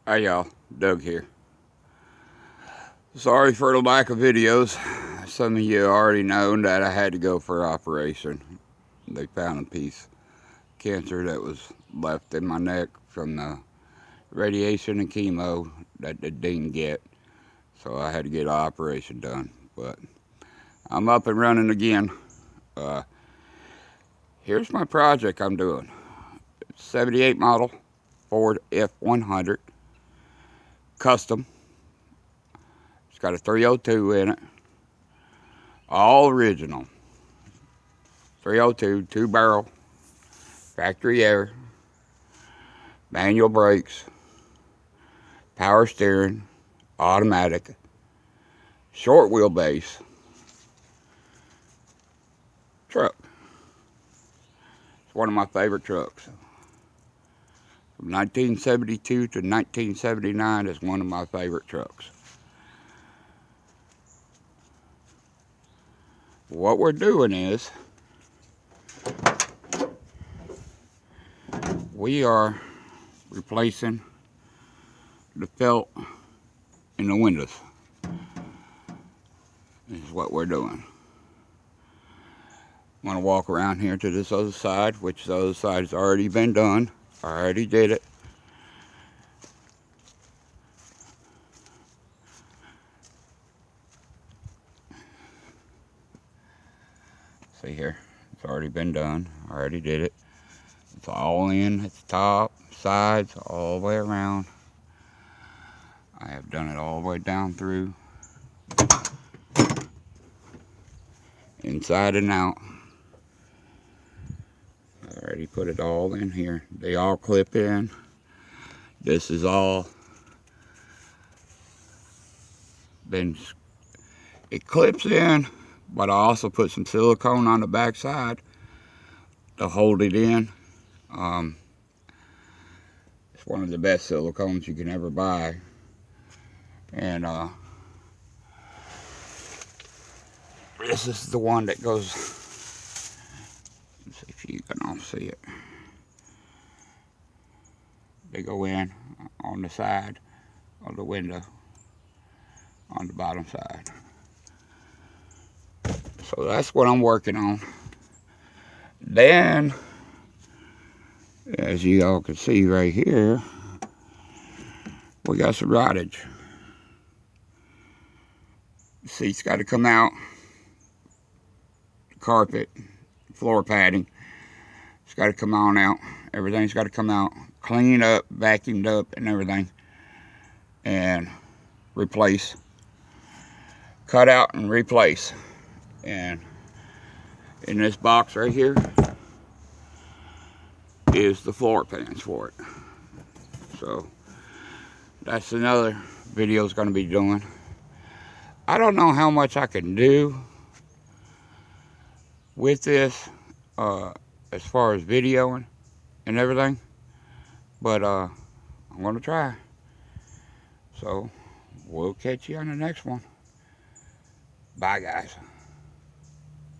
Hey y'all, Doug here. Sorry for the lack of videos. Some of you already know that I had to go for an operation. They found a piece of cancer that was left in my neck from the radiation and chemo that they didn't get. So I had to get an operation done. But I'm up and running again. Here's my project I'm doing. It's 78 model Ford F100 custom. It's got a 302 in it. All original. 302, 2-barrel, factory air, manual brakes, power steering, automatic, short wheelbase truck. It's one of my favorite trucks. From 1972 to 1979 is one of my favorite trucks. What we're doing is we are replacing the felt in the windows. This is what we're doing. I'm going to walk around here to this other side, which the other side has already been done. I already did it. See here, it's already been done. I already did it. It's all in at the top, sides, all the way around. I have done it all the way down through, inside and out. I already put it all in here. They all clip in. This is all been, it clips in, but I also put some silicone on the back side to hold it in. It's one of the best silicones you can ever buy. And this is the one that goes, let's see if you can all see it. They go in on the side of the window, on the bottom side. So that's what I'm working on. Then, as you all can see right here, we got some rottage. The seat's got to come out. The carpet, floor padding, it's got to come on out. Everything's got to come out, cleaned up, vacuumed up, and everything, and replace. Cut out and replace. And in this box right here is the floor pans for it. So that's another video is going to be doing. I don't know how much I can do with this as far as videoing and everything, but I'm going to try. So we'll catch you on the next one. Bye guys.